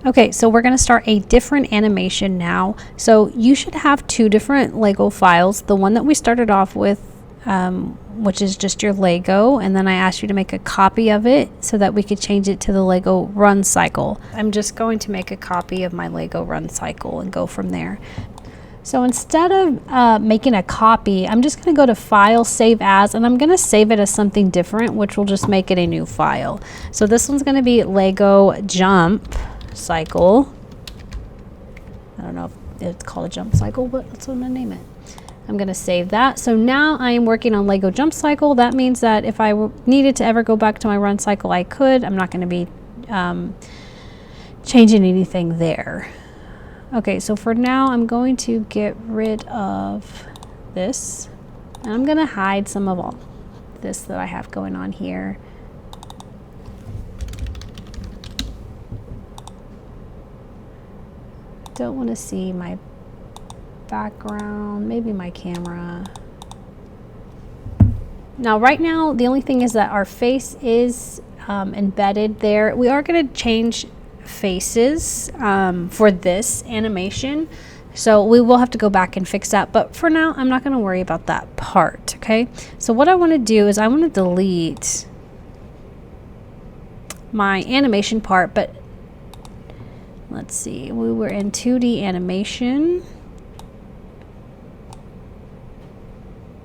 Okay, so we're going to start a different animation now. So you should have two different Lego files. The one that we started off with, which is just your Lego, and then I asked you to make a copy of it so that we could change it to the Lego run cycle. I'm just going to make a copy of my Lego run cycle and go from there. So instead of making a copy, I'm just going to go to File, Save As, and I'm going to save it as something different, which will just make it a new file. So this one's going to be Lego Jump Cycle. I don't know if it's called a jump cycle, but that's what I'm going to name it. I'm going to save that. So now I am working on Lego Jump Cycle. That means that if I needed to ever go back to my run cycle, I could. I'm not going to be changing anything there. Okay, so for now, I'm going to get rid of this. And I'm going to hide some of all this that I have going on here. Don't want to see my background, maybe my camera. Now, right now, the only thing is that our face is embedded there. We are going to change faces for this animation, so we will have to go back and fix that, but for now I'm not going to worry about that part. Okay, so what I want to do is I want to delete my animation part, but let's see, we were in 2D animation.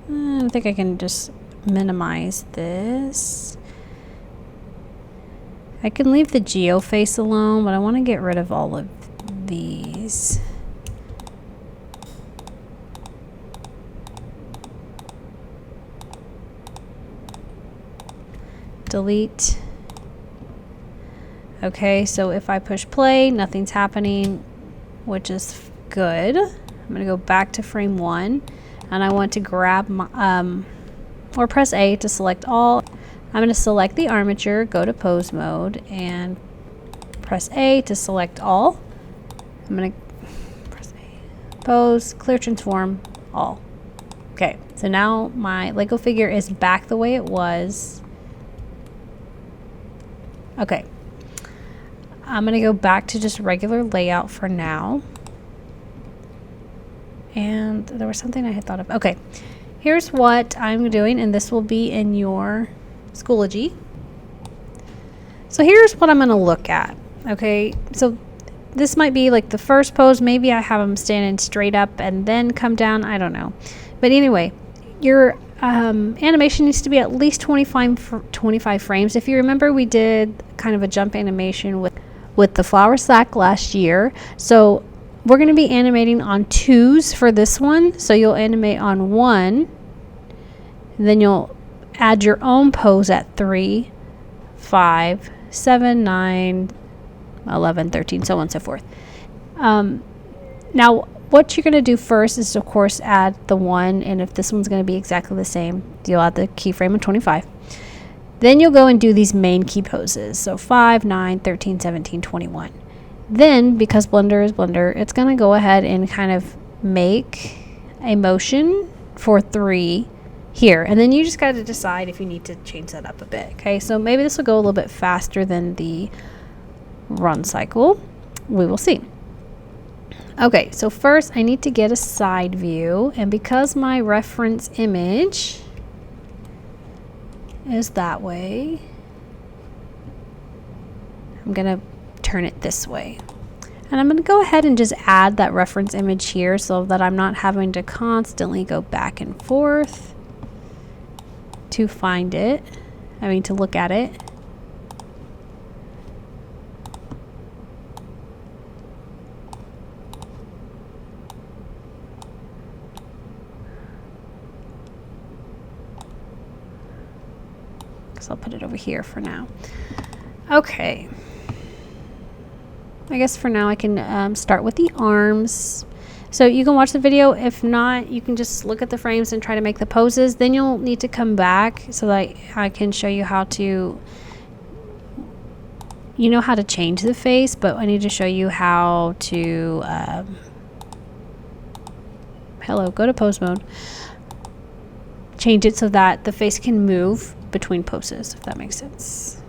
I think I can just minimize this. I can leave the GeoFace alone, but I want to get rid of all of these. Delete. Okay, so if I push play, nothing's happening, which is good. I'm going to go back to frame 1, and I want to grab my, or press A to select all. I'm going to select the armature, go to pose mode, and press A to select all. I'm going to press A, pose, clear transform, all. Okay, so now my Lego figure is back the way it was. Okay, I'm going to go back to just regular layout for now. And there was something I had thought of. Okay, here's what I'm doing, and this will be in your Schoology. So here's what I'm going to look at. Okay, so this might be like the first pose. Maybe I have them standing straight up and then come down. I don't know. But anyway, your animation needs to be at least 25 frames. If you remember, we did kind of a jump animation with the flower sack last year. So we're going to be animating on 2s for this one. So you'll animate on 1, and then you'll add your own pose at 3, 5, 7, 9, 11, 13, so on and so forth. Now, what you're going to do first is, of course, add the 1, and if this one's going to be exactly the same, you'll add the keyframe of 25. Then you'll go and do these main key poses, so 5, 9, 13, 17, 21. Then, because Blender is Blender, it's going to go ahead and kind of make a motion for 3 here, and then you just got to decide if you need to change that up a bit. Okay, so maybe this will go a little bit faster than the run cycle. We will see. Okay, so first I need to get a side view, and because my reference image is that way, I'm gonna turn it this way. And I'm going to go ahead and just add that reference image here so that I'm not having to constantly go back and forth to find it. I mean, to look at it. So I'll put it over here for now. Okay. I guess for now I can start with the arms. So you can watch the video. If not, you can just look at the frames and try to make the poses. Then you'll need to come back so that I can show you how to, you know how to change the face, but I need to show you how to, hello, go to pose mode. Change it so that the face can move between poses, if that makes sense.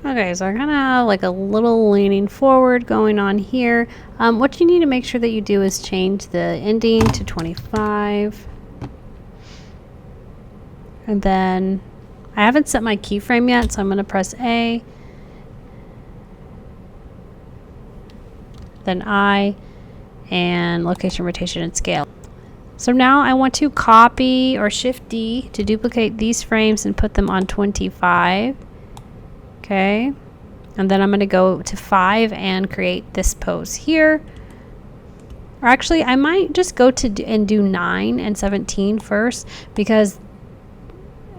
Okay, so I kind of have like a little leaning forward going on here. What you need to make sure that you do is change the ending to 25. And then I haven't set my keyframe yet, so I'm going to press A. Then I, and location, rotation, and scale. So now I want to copy or Shift D to duplicate these frames and put them on 25. Okay. And then I'm going to go to 5 and create this pose here. Or actually, I might just go to and do 9 and 17 first, because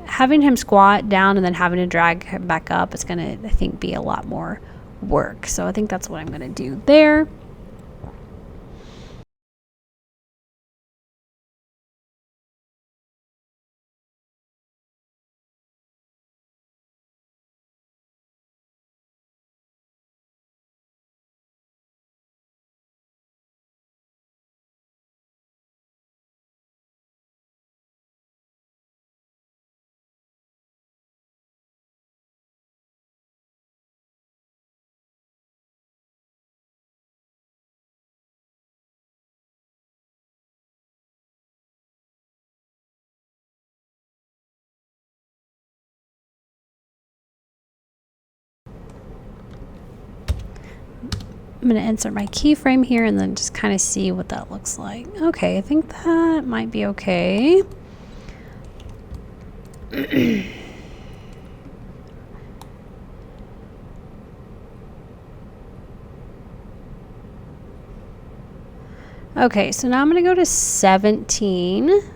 having him squat down and then having to drag him back up is going to, I think, be a lot more work. So I think that's what I'm going to do there. I'm going to insert my keyframe here and then just kind of see what that looks like. Okay, I think that might be okay. Okay, so now I'm going to go to 17.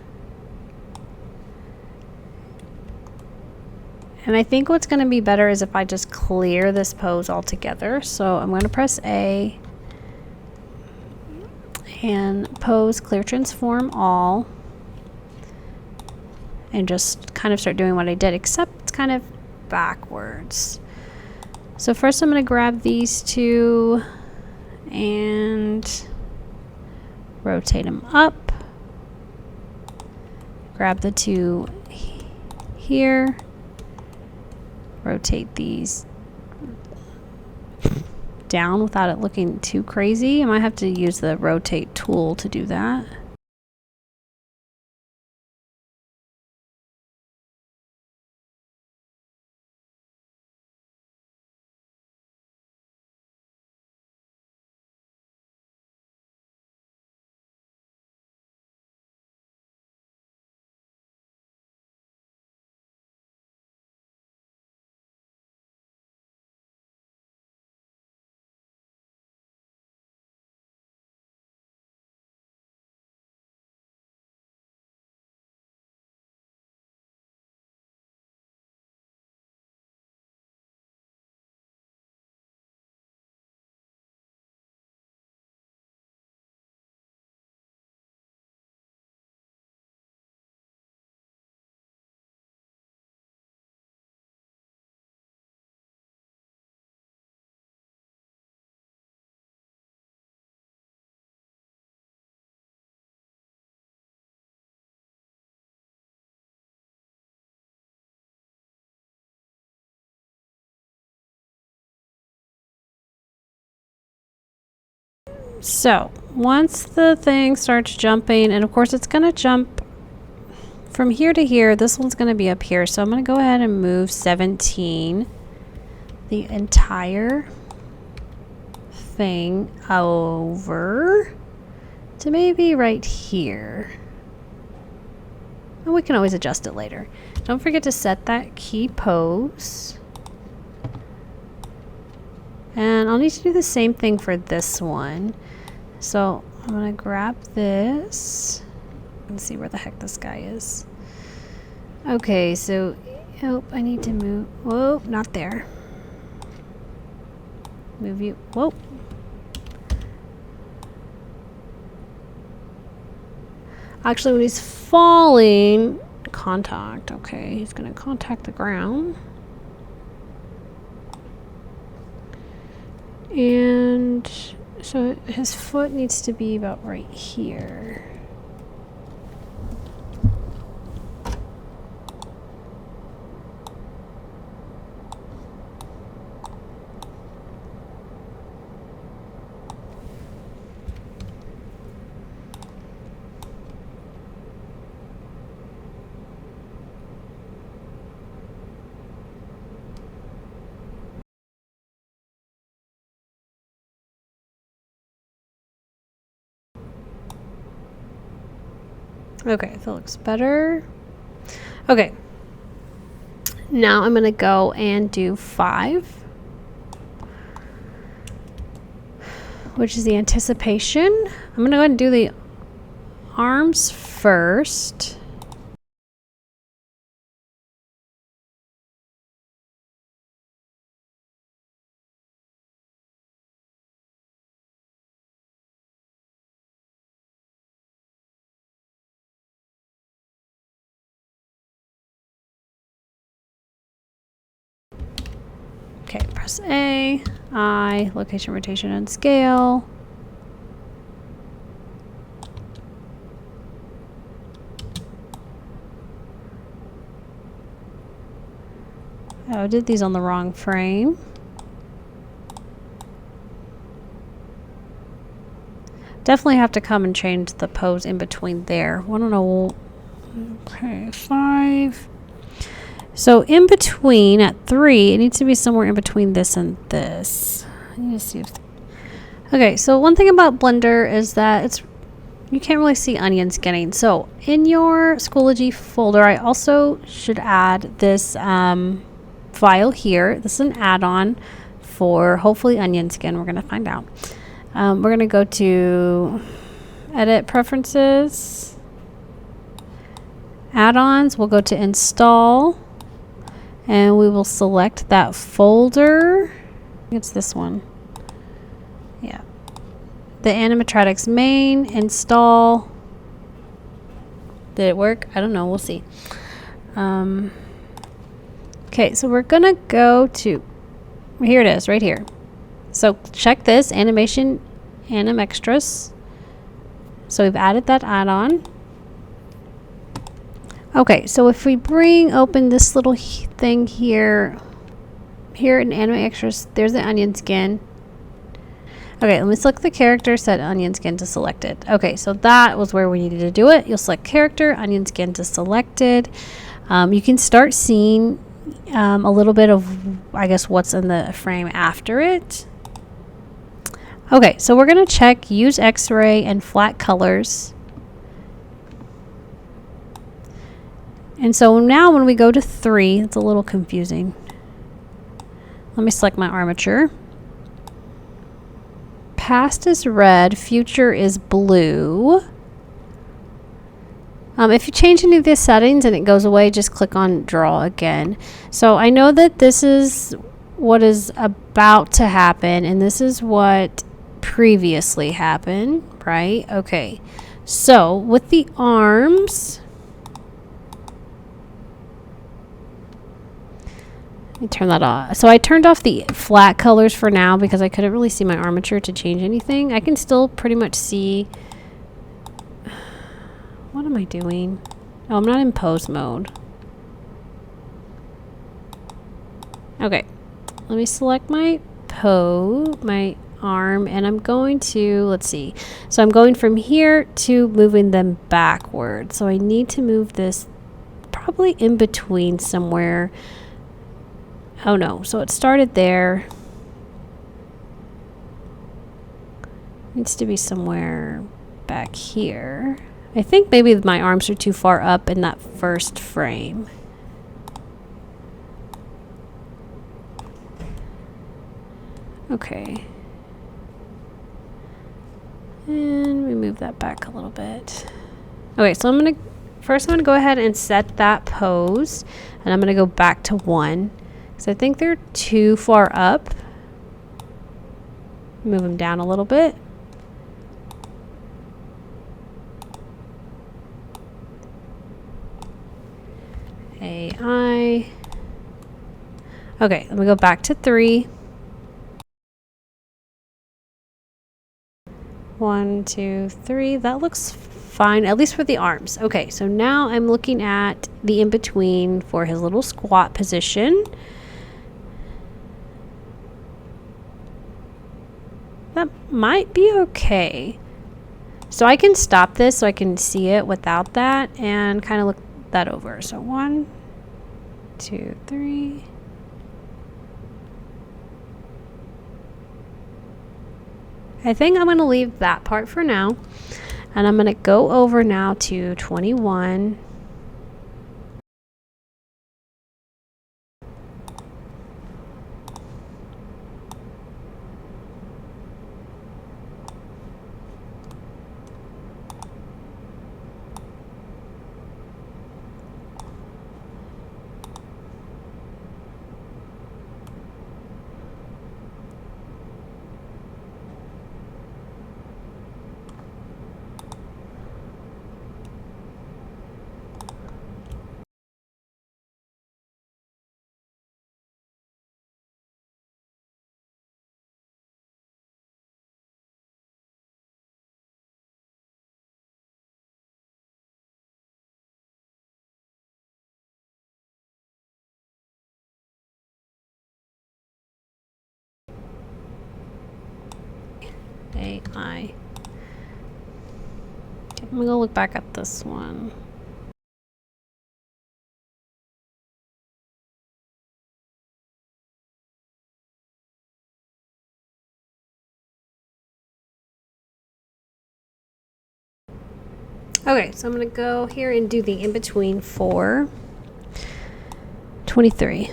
And I think what's going to be better is if I just clear this pose altogether. So I'm going to press A and pose, clear transform all, and just kind of start doing what I did, except it's kind of backwards. So first I'm going to grab these two and rotate them up. Grab the two here. Rotate these down without it looking too crazy. I might have to use the rotate tool to do that. So once the thing starts jumping, and of course it's going to jump from here to here, this one's going to be up here. So I'm going to go ahead and move 17, the entire thing over to maybe right here. And we can always adjust it later. Don't forget to set that key pose. And I'll need to do the same thing for this one. So I'm going to grab this and see where the heck this guy is. Okay, so, oh, I need to move. Whoa, not there. Move you. Whoa. Actually, when he's falling, contact. Okay, he's going to contact the ground. And so his foot needs to be about right here. Okay, that looks better. Okay. Now I'm going to go and do 5, which is the anticipation. I'm going to go ahead and do the arms first. Okay, press A, I, location, rotation, and scale. Oh, I did these on the wrong frame. Definitely have to come and change the pose in between there. I don't know. Okay, 5. So in between at 3, it needs to be somewhere in between this and this. I need to see if. Okay, so one thing about Blender is that you can't really see onion skinning. So in your Schoology folder, I also should add this file here. This is an add-on for hopefully onion skin. We're gonna find out. We're gonna go to Edit Preferences, Add-ons. We'll go to Install. And we will select that folder. It's this one. Yeah. The animatronics main, install. Did it work? I don't know. We'll see. Okay, so we're going to go to, here it is, right here. So check this, animation, anim extras. So we've added that add-on. Okay, so if we open this little thing here in Anime Extras, there's the onion skin. Okay, let me select the character, set onion skin to selected. Okay, so that was where we needed to do it. You'll select character, onion skin to selected. You can start seeing a little bit of, I guess, what's in the frame after it. Okay, so we're going to check use X-ray and flat colors. And so now when we go to 3, it's a little confusing. Let me select my armature. Past is red, future is blue. If you change any of these settings and it goes away, just click on draw again. So I know that this is what is about to happen, and this is what previously happened, right? Okay. So with the arms, let me turn that off. So I turned off the flat colors for now because I couldn't really see my armature to change anything. I can still pretty much see. What am I doing? Oh, I'm not in pose mode. Okay. Let me select my pose, my arm, and I'm going to, let's see. So I'm going from here to moving them backward. So I need to move this probably in between somewhere. Oh no, so it started there. Needs to be somewhere back here. I think maybe my arms are too far up in that first frame. Okay. And we move that back a little bit. Okay, so I'm going to go ahead and set that pose, and I'm going to go back to 1. So I think they're too far up. Move them down a little bit. AI. Okay, let me go back to 3. 1, 2, 3. That looks fine, at least for the arms. Okay, so now I'm looking at the in-between for his little squat position. That might be okay. So I can stop this so I can see it without that and kind of look that over. So 1, 2, 3. I think I'm going to leave that part for now. And I'm going to go over now to 21. AI. Okay, I'm gonna go look back at this one. Okay, so I'm gonna go here and do the in-between for 23.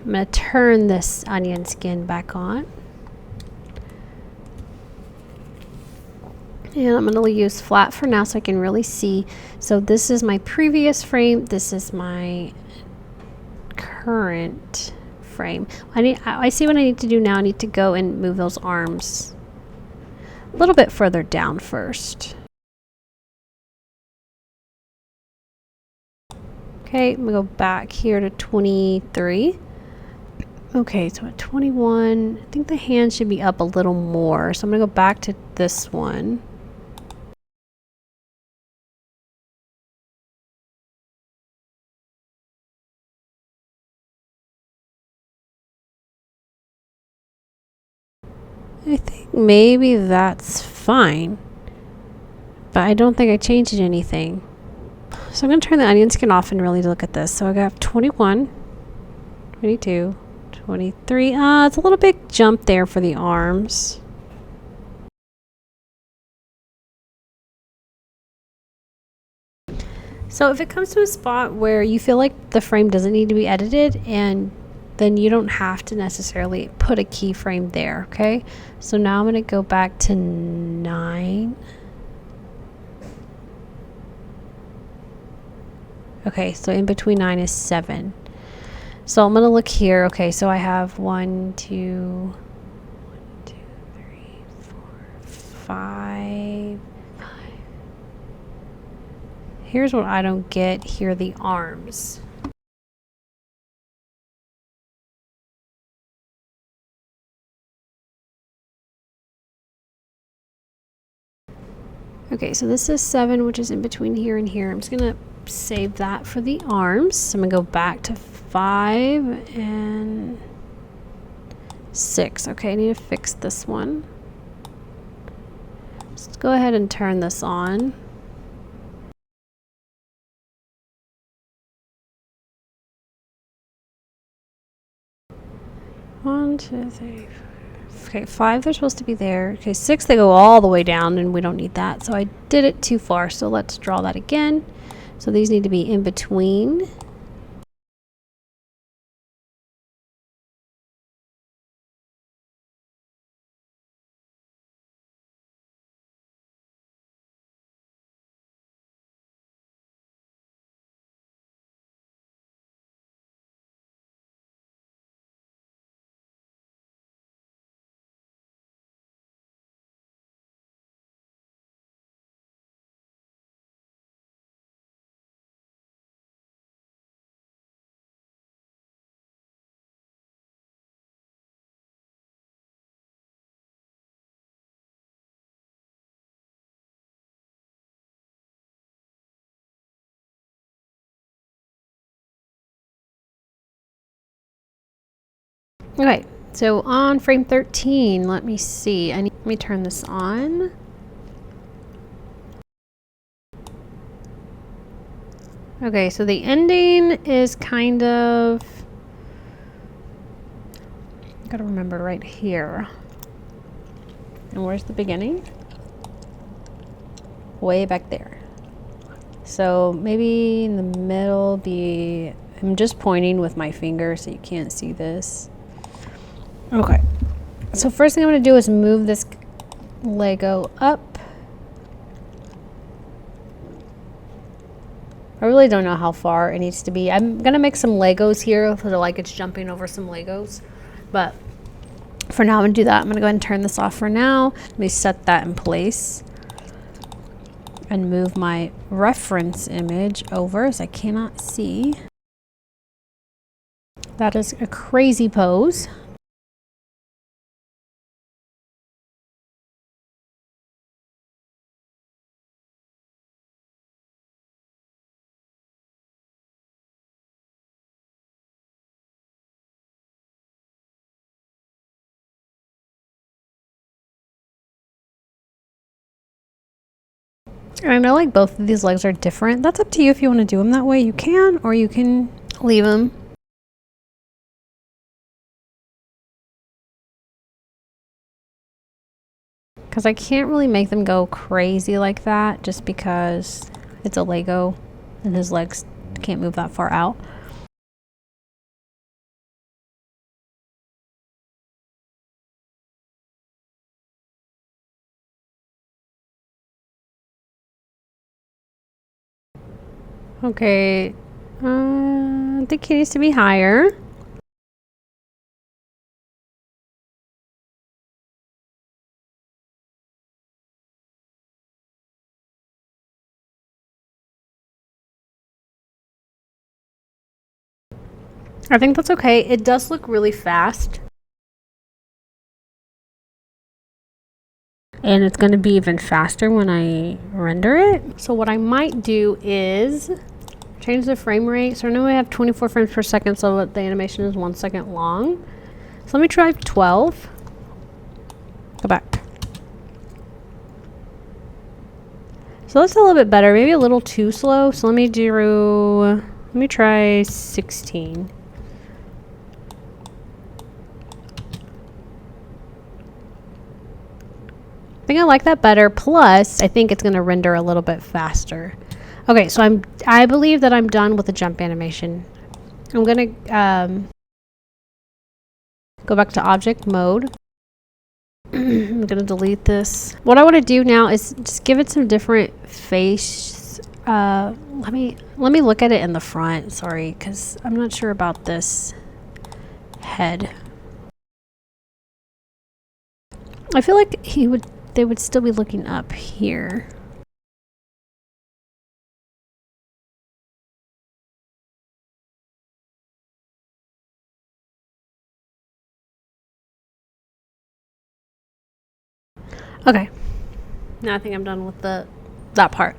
I'm gonna turn this onion skin back on. And I'm going to use flat for now so I can really see. So this is my previous frame. This is my current frame. I see what I need to do now. I need to go and move those arms a little bit further down first. Okay, I'm going to go back here to 23. Okay, so at 21, I think the hand should be up a little more. So I'm going to go back to this one. I think maybe that's fine, but I don't think I changed anything. So I'm going to turn the onion skin off and really look at this. So I got 21, 22, 23. It's a little big jump there for the arms. So if it comes to a spot where you feel like the frame doesn't need to be edited, and then you don't have to necessarily put a keyframe there, okay? So now I'm going to go back to 9. Okay, so in between 9 is 7. So I'm going to look here. Okay, so I have 1, 2, 3, 4, 5. Here's what I don't get. Here are the arms. Okay, so this is 7, which is in between here and here. I'm just going to save that for the arms. So I'm going to go back to 5 and 6. Okay, I need to fix this one. Let's go ahead and turn this on. One, 2, 3, 4. Okay, 5, they're supposed to be there. Okay, 6, they go all the way down, and we don't need that. So I did it too far, so let's draw that again. So these need to be in between. Okay, so on frame 13, let me see. Let me turn this on. Okay, so the ending is kind of, gotta remember right here. And where's the beginning? way back there. So maybe in the middle be, I'm just pointing with my finger so you can't see this. Okay. So first thing I'm going to do is move this Lego up. I really don't know how far it needs to be. I'm going to make some Legos here so like it's jumping over some Legos. But for now, I'm going to do that. I'm going to go ahead and turn this off for now. Let me set that in place and move my reference image over as I cannot see. That is a crazy pose. And I know like both of these legs are different. That's up to you if you want to do them that way. You can, or you can leave them. Because I can't really make them go crazy like that just because it's a Lego and his legs can't move that far out. Okay, I think he needs to be higher. I think that's okay. It does look really fast. And it's going to be even faster when I render it. So what I might do is change the frame rate. So I know we have 24 frames per second, so the animation is 1 second long. So let me try 12. Go back. So that's a little bit better, maybe a little too slow. So let me try 16. I think I like that better. Plus, I think it's going to render a little bit faster. Okay, so I believe that I'm done with the jump animation. I'm going to go back to object mode. I'm going to delete this. What I want to do now is just give it some different face. Let me look at it in the front. Sorry, because I'm not sure about this head. I feel like they would still be looking up here. Okay. Now I think I'm done with that part.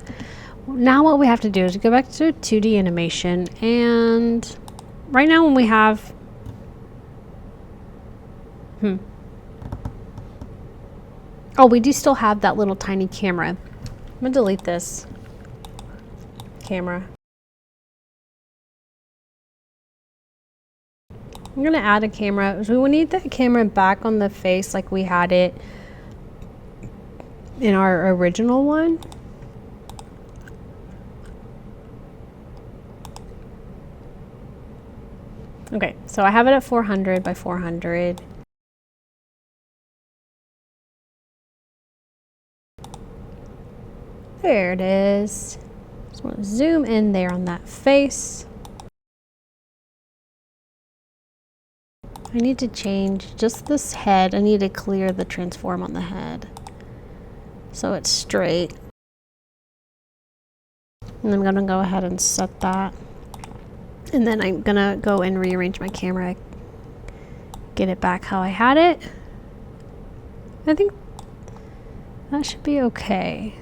Now what we have to do is go back to 2D animation, and right now when we have oh, we do still have that little tiny camera. I'm gonna delete this camera. I'm gonna add a camera. So we need that camera back on the face like we had it in our original one. Okay, so I have it at 400 by 400. There it is. Just want to zoom in there on that face. I need to change just this head. I need to clear the transform on the head so it's straight. And I'm going to go ahead and set that. And then I'm going to go and rearrange my camera, get it back how I had it. I think that should be okay.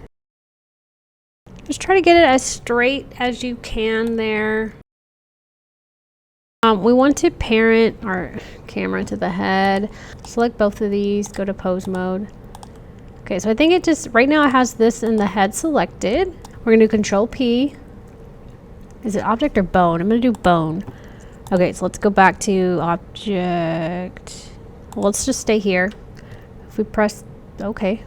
Just try to get it as straight as you can there. We want to parent our camera to the head. Select both of these, go to pose mode. Okay, so I think it just, right now it has this in the head selected. We're gonna do Control P. Is it object or bone? I'm gonna do bone. Okay, so let's go back to object. Well, let's just stay here. If we press, okay.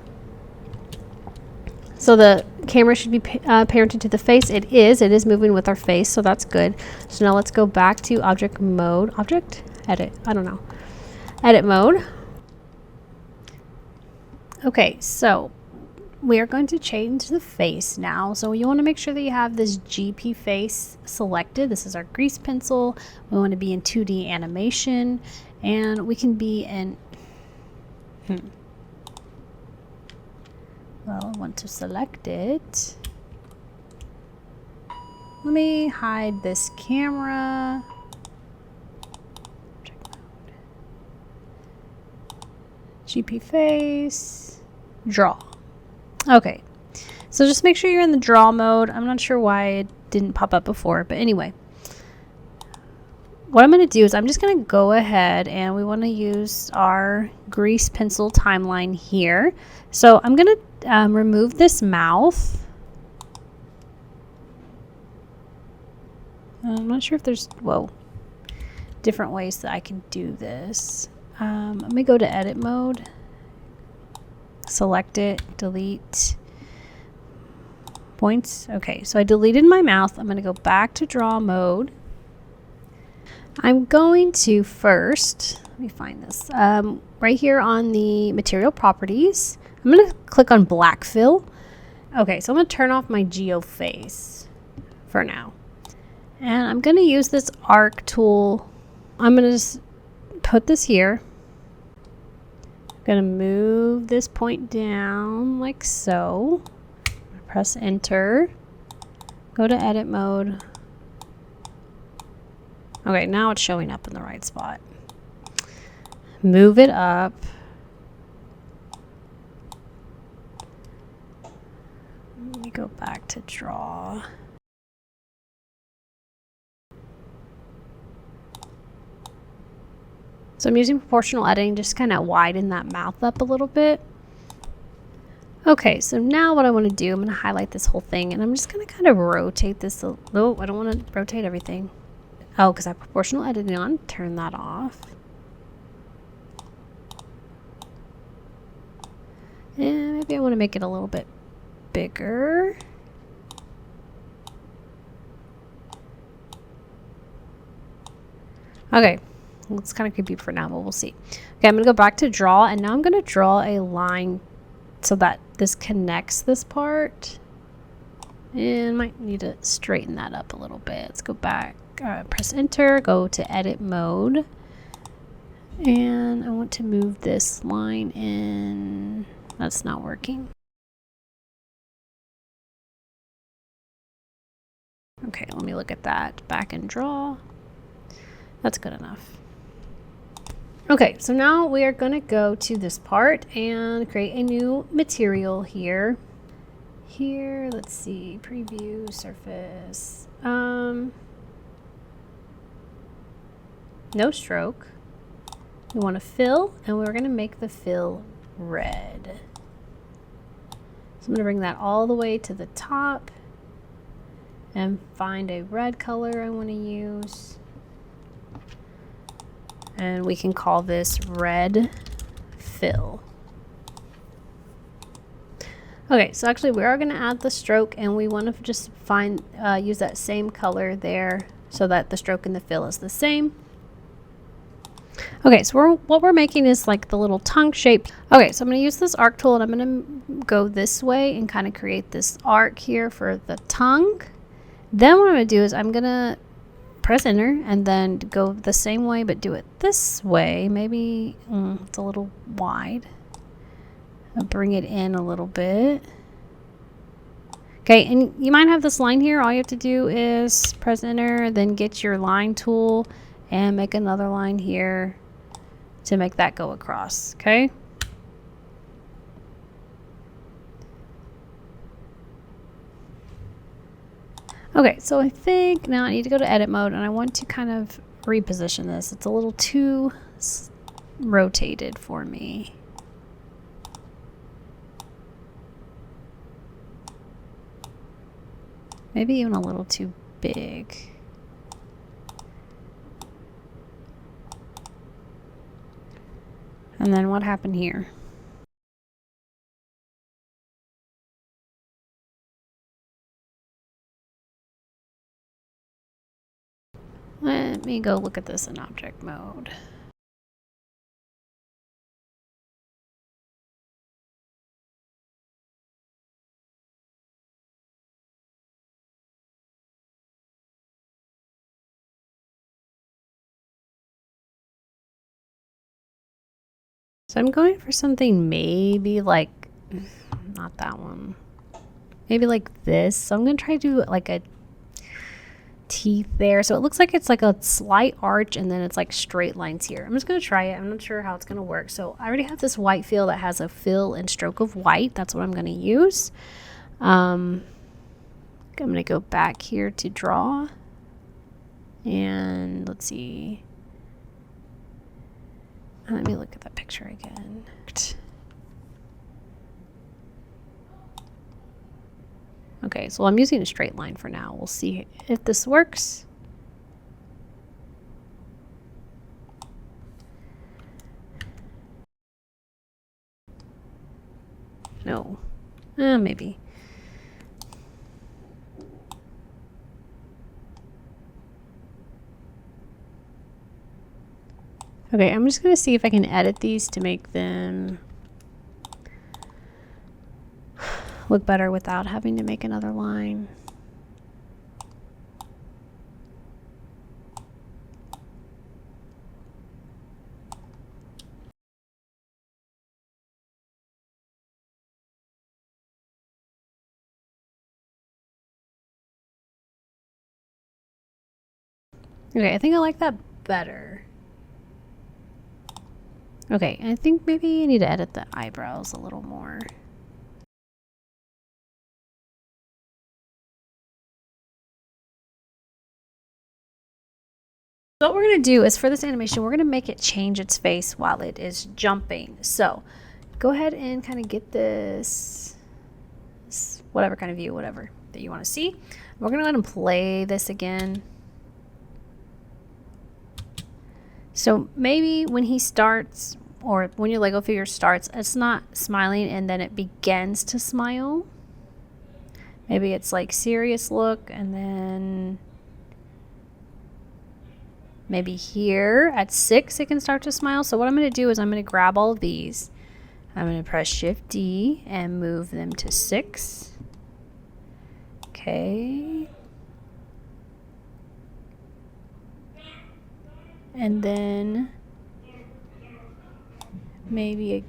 So the camera should be parented to the face. It is moving with our face, so that's good. So now let's go back to object mode. Edit, I don't know. Edit mode. Okay, so we are going to change the face now. So you want to make sure that you have this GPFace selected. This is our grease pencil. We want to be in 2D animation, and we can be in well, I want to select it. Let me hide this camera. GPFace, draw. Okay, so just make sure you're in the draw mode. I'm not sure why it didn't pop up before, but anyway. What I'm going to do is I'm just going to go ahead and we want to use our grease pencil timeline here. So I'm going to remove this mouth. I'm not sure if there's, different ways that I can do this. Let me go to edit mode, select it, delete points. Okay, so I deleted my mouth. I'm going to go back to draw mode. I'm going to first, let me find this, right here on the material properties, I'm going to click on black fill. Okay, so I'm going to turn off my GeoFace for now. And I'm going to use this arc tool. I'm going to just put this here. I'm going to move this point down like so. Press enter. Go to edit mode. Okay, now it's showing up in the right spot. Move it up. Let me go back to draw. So I'm using proportional editing, just kind of widen that mouth up a little bit. Okay, so now what I want to do, I'm going to highlight this whole thing, and I'm just going to kind of rotate this. No, I don't want to rotate everything. Oh, because I have proportional editing on. Turn that off. And maybe I want to make it a little bit bigger. Okay. It's kind of creepy for now, but we'll see. Okay, I'm going to go back to draw, and now I'm going to draw a line so that this connects this part. And might need to straighten that up a little bit. Let's go back, press enter, go to edit mode. And I want to move this line in. That's not working. Okay, let me look at that. Back and draw. That's good enough. Okay, so now we are going to go to this part and create a new material here. Here, let's see, preview, surface. No stroke. We want to fill, and we're going to make the fill red. So I'm going to bring that all the way to the top and find a red color I want to use. And we can call this red fill. Okay, so actually we are going to add the stroke, and we want to just use that same color there so that the stroke and the fill is the same. Okay, so what we're making is like the little tongue shape. Okay, so I'm going to use this arc tool, and I'm going to go this way and kind of create this arc here for the tongue. Then what I'm going to do is I'm going to press enter and then go the same way but do it this way. Maybe it's a little wide. I'll bring it in a little bit. Okay, and you might have this line here. All you have to do is press enter, then get your line tool and make another line here to make that go across. Okay. Okay, so I think now I need to go to edit mode, and I want to kind of reposition this. It's a little too rotated for me. Maybe even a little too big. And then what happened here? Let me go look at this in object mode. So I'm going for something maybe like, not that one. Maybe like this. So I'm going to try to do like a teeth there. So it looks like it's like a slight arch and then it's like straight lines here. I'm just going to try it. I'm not sure how it's going to work. So I already have this white fill that has a fill and stroke of white. That's what I'm going to use. I'm going to go back here to draw. And let's see. Let me look at that picture again. Okay, so I'm using a straight line for now. We'll see if this works. No. Maybe. Okay, I'm just going to see if I can edit these to make them look better without having to make another line. Okay, I think I like that better. Okay, I think maybe I need to edit the eyebrows a little more. So what we're going to do is for this animation, we're going to make it change its face while it is jumping. So go ahead and kind of get this whatever kind of view, whatever that you want to see. We're going to go ahead and play this again. So maybe when he starts, or when your Lego figure starts, it's not smiling and then it begins to smile. Maybe it's like serious look and then maybe here at 6 it can start to smile. So what I'm going to do is I'm going to grab all of these. I'm going to press Shift D and move them to 6. Okay. And then maybe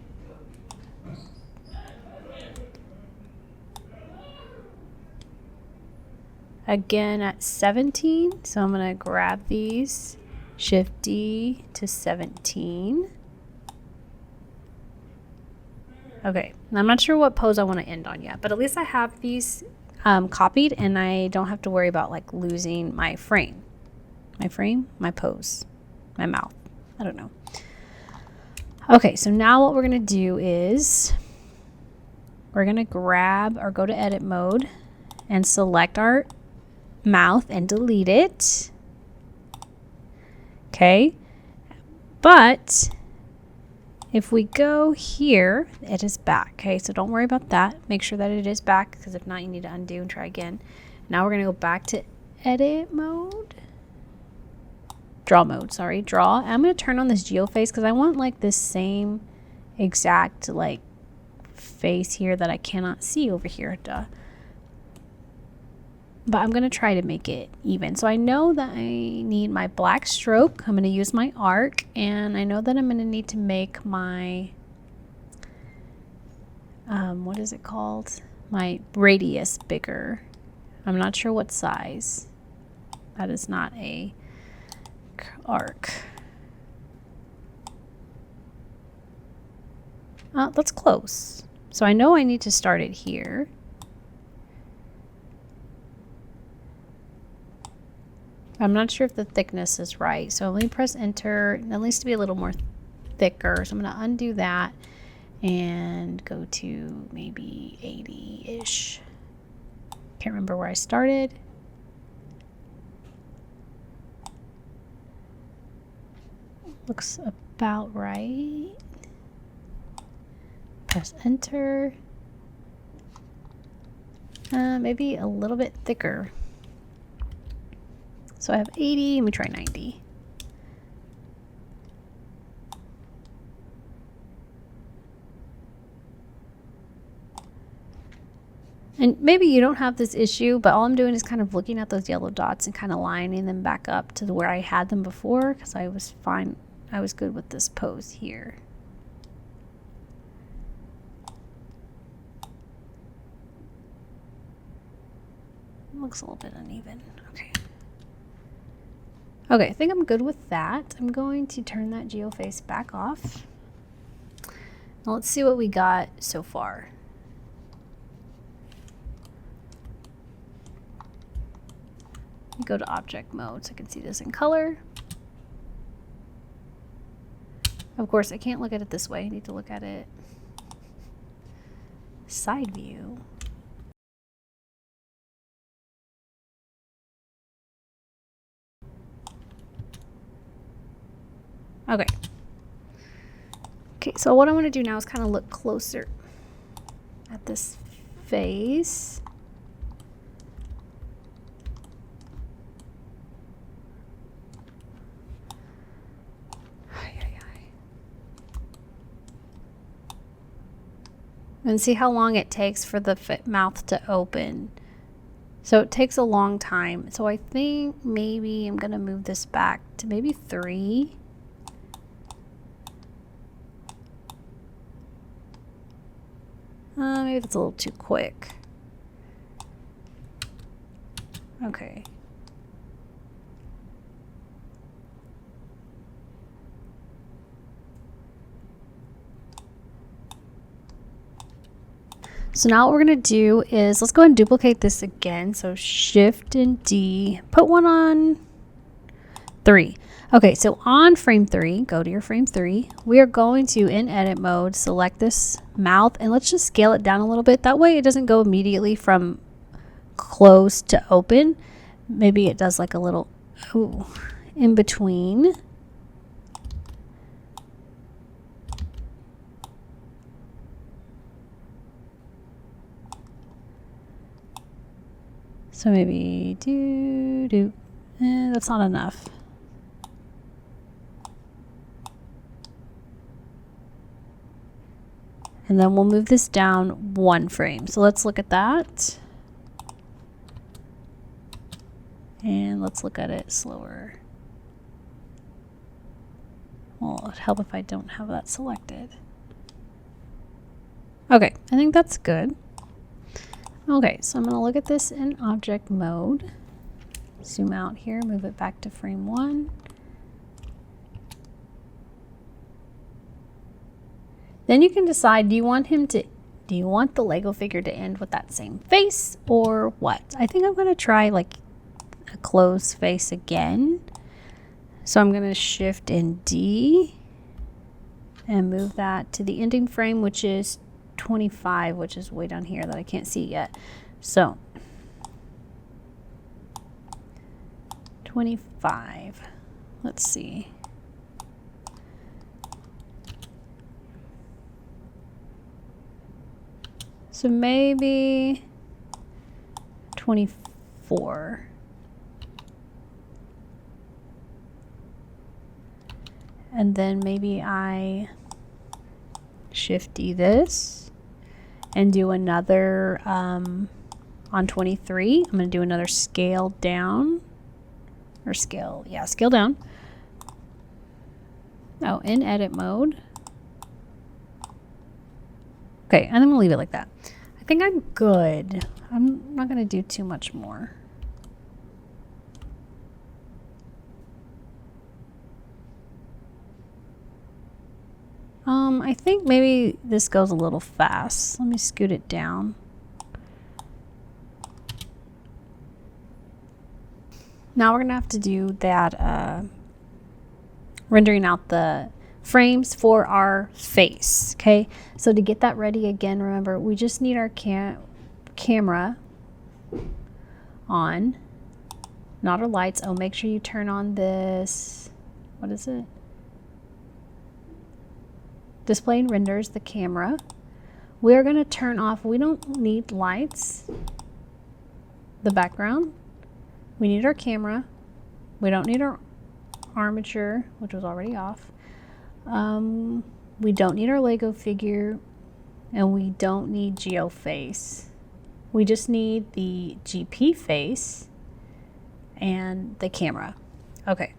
again at 17. So I'm going to grab these, Shift D to 17. Okay, I'm not sure what pose I want to end on yet, but at least I have these copied and I don't have to worry about like losing my frame. My pose, my mouth. I don't know. Okay, so now what we're going to do is we're going to grab or go to edit mode and select our mouth and delete it. Okay, but if we go here, it is back. Okay, so don't worry about that. Make sure that it is back, because if not, you need to undo and try again. Now we're going to go back to edit mode. Draw mode, sorry, draw. I'm going to turn on this GeoFace because I want like this same exact like face here that I cannot see over here. Duh. But I'm going to try to make it even. So I know that I need my black stroke. I'm going to use my arc, and I know that I'm going to need to make my, what is it called? My radius bigger. I'm not sure what size. That is not a arc. That's close. So I know I need to start it here. I'm not sure if the thickness is right. So let me press enter. It needs to be a little more thicker. So I'm going to undo that and go to maybe 80-ish. Can't remember where I started. Looks about right. Press enter. Maybe a little bit thicker. So I have 80, let me try 90. And maybe you don't have this issue, but all I'm doing is kind of looking at those yellow dots and kind of lining them back up to where I had them before, because I was fine. I was good with this pose here. It looks a little bit uneven. Okay. Okay, I think I'm good with that. I'm going to turn that GeoFace back off. Now let's see what we got so far. Go to object mode so I can see this in color. Of course, I can't look at it this way. I need to look at it side view. Okay. Okay, so what I want to do now is kind of look closer at this face. And see how long it takes for the mouth to open. So it takes a long time. So I think maybe I'm gonna move this back to maybe 3. Maybe that's a little too quick. Okay. So now what we're going to do is, let's go ahead and duplicate this again. So Shift and D, put one on 3. Okay, so on frame 3, go to your frame 3. We are going to, in edit mode, select this mouth, and let's just scale it down a little bit. That way it doesn't go immediately from close to open. Maybe it does like a little in between. So maybe that's not enough. And then we'll move this down 1 frame. So let's look at that. And let's look at it slower. Well, it would help if I don't have that selected. Okay, I think that's good. Okay, so I'm going to look at this in object mode. Zoom out here, move it back to frame 1. Then you can decide, do you want the Lego figure to end with that same face or what? I think I'm going to try like a closed face again. So I'm going to Shift and D and move that to the ending frame, which is 25, which is way down here that I can't see yet. So 25. Let's see. So maybe 24. And then maybe I Shift D this and do another on 23. I'm going to do another scale down, or scale down. Oh, in edit mode. Okay, and I'm going to leave it like that. I think I'm good. I'm not going to do too much more. I think maybe this goes a little fast. Let me scoot it down. Now we're going to have to do that rendering out the frames for our face. Okay, so to get that ready again, remember we just need our camera on, not our lights. Oh, make sure you turn on this, what is it? Display and renders the camera. We're going to turn off, we don't need lights, the background. We need our camera. We don't need our armature, which was already off. We don't need our Lego figure, and we don't need GeoFace. We just need the GPFace and the camera. Okay.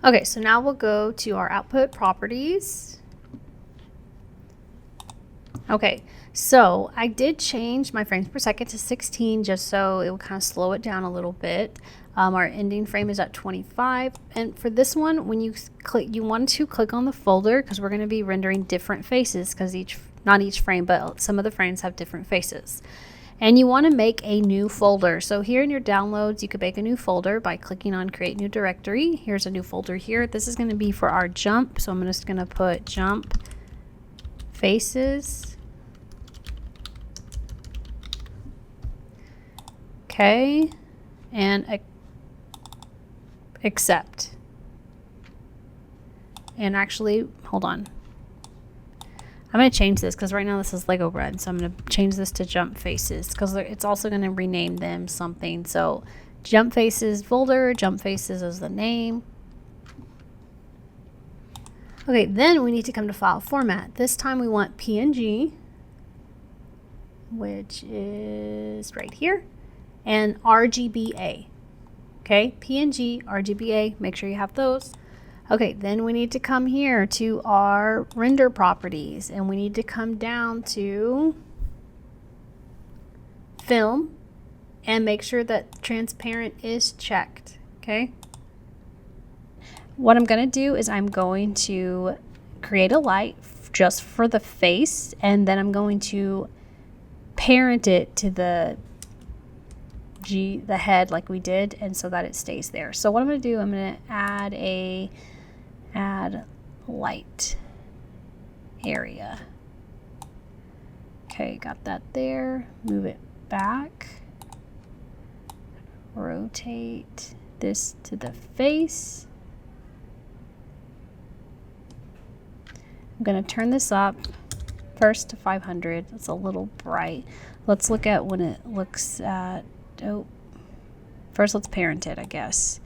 Okay, so now we'll go to our output properties. Okay, so I did change my frames per second to 16 just so it would kind of slow it down a little bit. Our ending frame is at 25, and for this one, when you click, you want to click on the folder because we're going to be rendering different faces because not each frame, but some of the frames have different faces. And you want to make a new folder. So here in your downloads, you could make a new folder by clicking on create new directory. Here's a new folder here. This is going to be for our jump. So I'm just going to put jump faces. Okay. And accept. And actually, hold on. I'm going to change this because right now this is Lego Bread. So I'm going to change this to Jump Faces because it's also going to rename them something. So Jump Faces folder, Jump Faces is the name. Okay, then we need to come to file format. This time we want PNG, which is right here, and RGBA. Okay, PNG, RGBA, make sure you have those. Okay, then we need to come here to our render properties and we need to come down to film and make sure that transparent is checked. Okay. What I'm going to do is I'm going to create a light just for the face, and then I'm going to parent it to the head like we did, and so that it stays there. So what I'm going to do, I'm going to add light area. Okay, got that there. Move it back. Rotate this to the face. I'm going to turn this up first to 500. It's a little bright. Let's look at when it looks at, first let's parent it, I guess.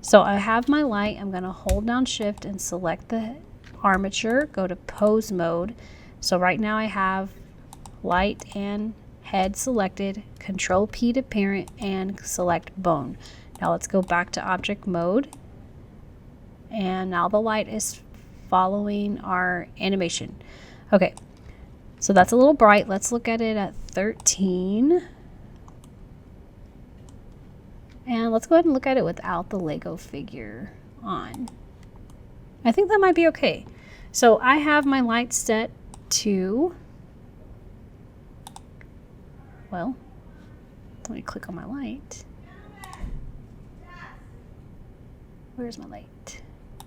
So I have my light. I'm going to hold down shift and select the armature, go to pose mode. So right now I have light and head selected, control P to parent, and select bone. Now let's go back to object mode, and now the light is following our animation. Okay, so that's a little bright. Let's look at it at 13. And let's go ahead and look at it without the Lego figure on. I think that might be okay. So I have my light set to, well, let me click on my light. Where's my light?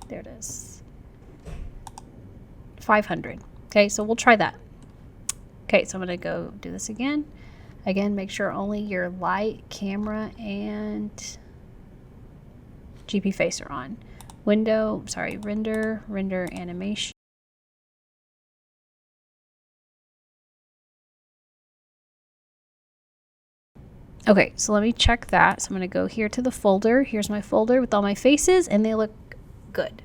There it is. 500. Okay, so we'll try that. Okay, so I'm going to go do this again. Again, make sure only your light, camera, and GPFace are on. Render animation. Okay, so let me check that. So I'm going to go here to the folder. Here's my folder with all my faces, and they look good.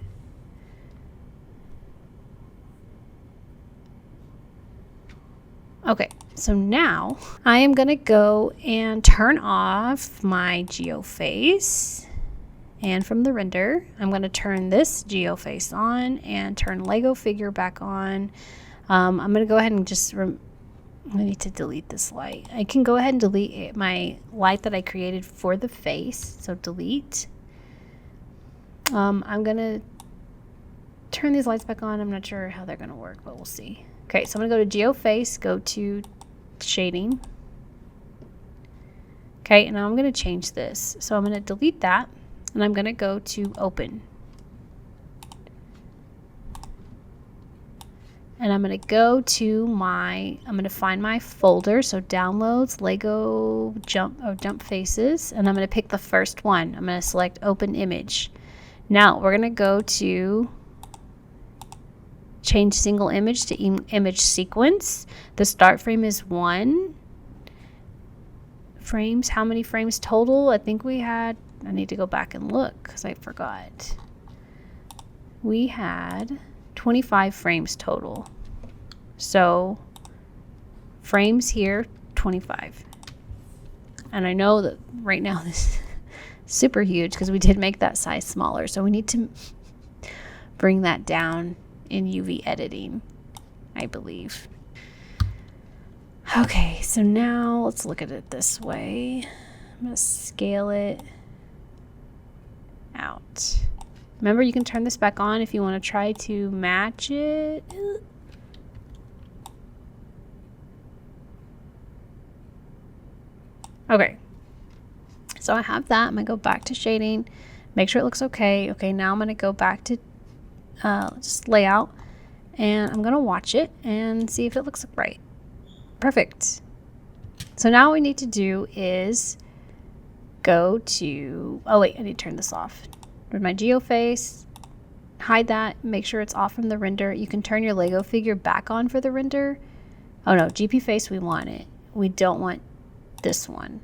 Okay, so now I am going to go and turn off my GeoFace. And from the render, I'm going to turn this GeoFace on and turn Lego figure back on. I'm going to go ahead and just, I need to delete this light. I can go ahead and delete my light that I created for the face. So delete. I'm going to turn these lights back on. I'm not sure how they're going to work, but we'll see. Okay, so I'm going to go to GeoFace, go to shading. Okay, and now I'm going to change this. So I'm going to delete that, and I'm going to go to open. And I'm going to go to I'm going to find my folder. So downloads, Lego jump faces, and I'm going to pick the first one. I'm going to select open image. Now we're going to go to change single image to image sequence. The start frame is 1 frames. How many frames total? I think we had I need to go back and look because I forgot. We had 25 frames total. So frames here, 25. And I know that right now this is super huge because we did make that size smaller. So we need to bring that down in UV editing, I believe. Okay, so now let's look at it this way. I'm going to scale it out. Remember, you can turn this back on if you want to try to match it. Okay, so I have that. I'm going to go back to shading, make sure it looks okay. Okay, now I'm going to go back to just layout, and I'm going to watch it and see if it looks right. Perfect. So now what we need to do is go to, oh wait, I need to turn this off. With my GeoFace, hide that, make sure it's off from the render. You can turn your Lego figure back on for the render. Oh no, GPFace, we want it. We don't want this one.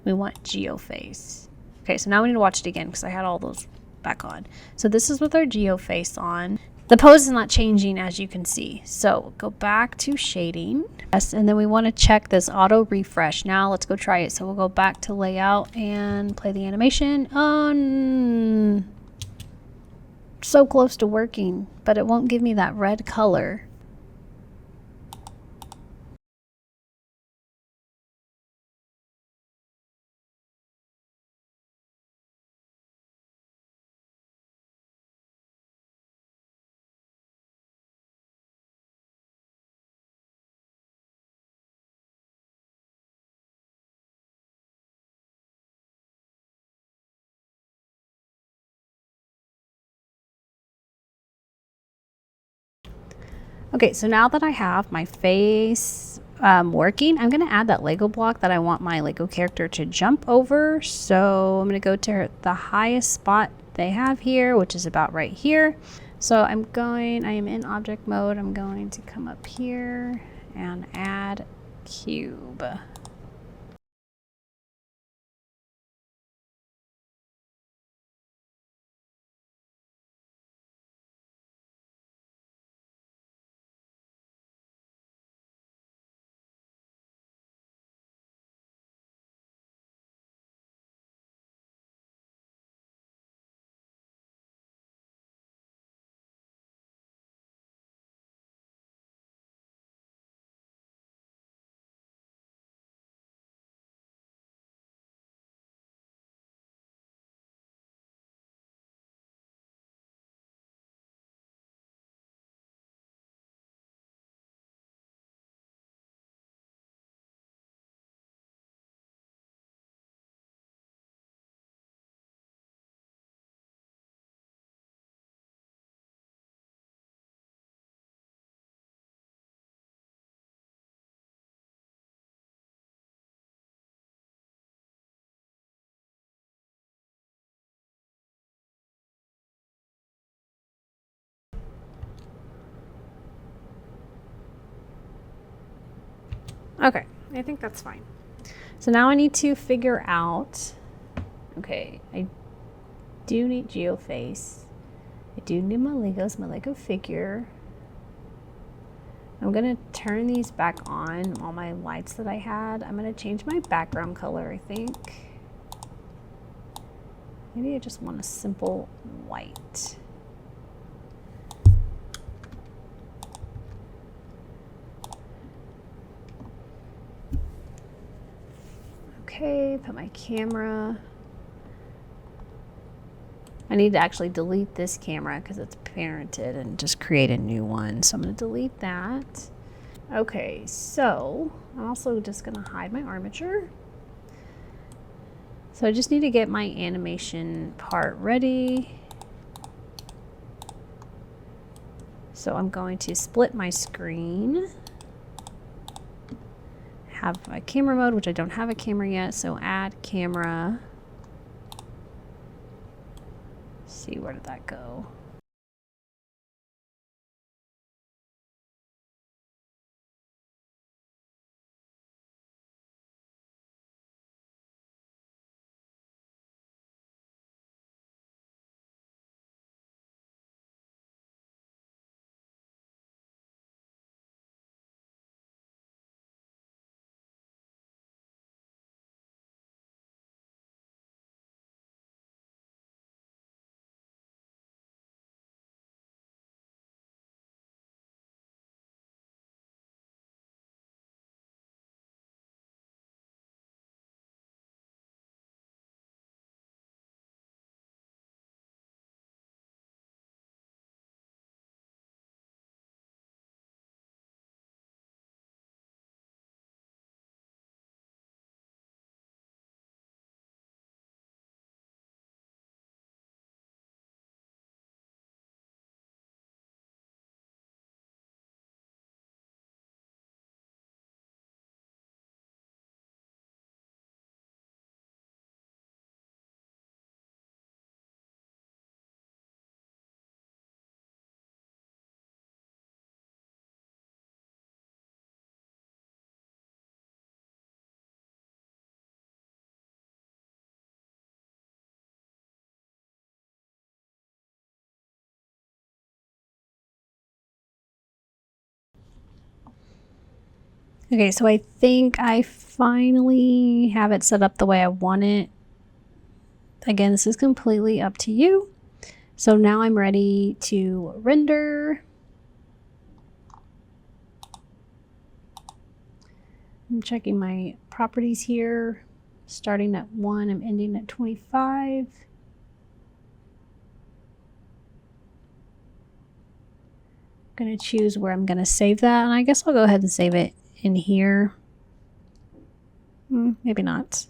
We want GeoFace. Okay, so now we need to watch it again because I had all those back on. So this is with our GeoFace on. The pose is not changing, as you can see. So go back to shading. Yes, and then we want to check this auto refresh. Now let's go try it. So we'll go back to layout and play the animation. So close to working, but it won't give me that red color. Okay, so now that I have my face working, I'm going to add that Lego block that I want my Lego character to jump over. So I'm going to go to the highest spot they have here, which is about right here. So I am in object mode. I'm going to come up here and add cube. Okay, I think that's fine. So now I need to figure out, okay, I do need GeoFace. I do need my Legos, my Lego figure. I'm going to turn these back on, all my lights that I had. I'm going to change my background color, I think. Maybe I just want a simple white. Okay, put my camera. I need to actually delete this camera because it's parented and just create a new one. So I'm going to delete that. Okay, so I'm also just going to hide my armature. So I just need to get my animation part ready. So I'm going to split my screen. Have a camera mode, which I don't have a camera yet. So add camera. See, where did that go? Okay, so I think I finally have it set up the way I want it. Again, this is completely up to you. So now I'm ready to render. I'm checking my properties here. Starting at 1, I'm ending at 25. I'm going to choose where I'm going to save that, and I guess I'll go ahead and save it in here. Maybe not.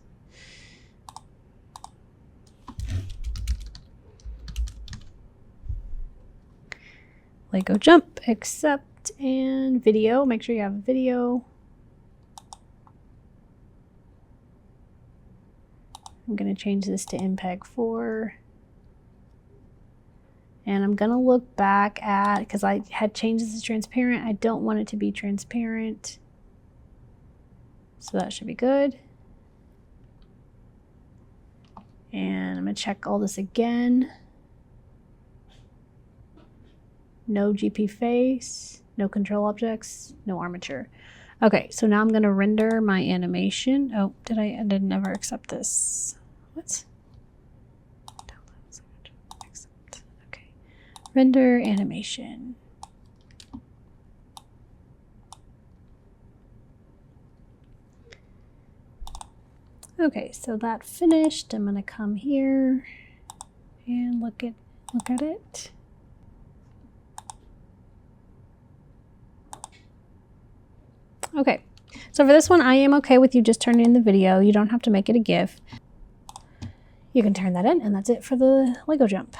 Lego jump, accept, and video. Make sure you have video. I'm going to change this to MPEG 4. And I'm going to look back at, because I had changed this to transparent. I don't want it to be transparent. So that should be good. And I'm going to check all this again. No GPFace, no control objects, no armature. Okay, so now I'm going to render my animation. Oh, I did never accept this. What? Accept. Okay. Render animation. Okay, so that finished. I'm going to come here and look at it. Okay, so for this one, I am okay with you just turning in the video. You don't have to make it a GIF. You can turn that in, and that's it for the Lego jump.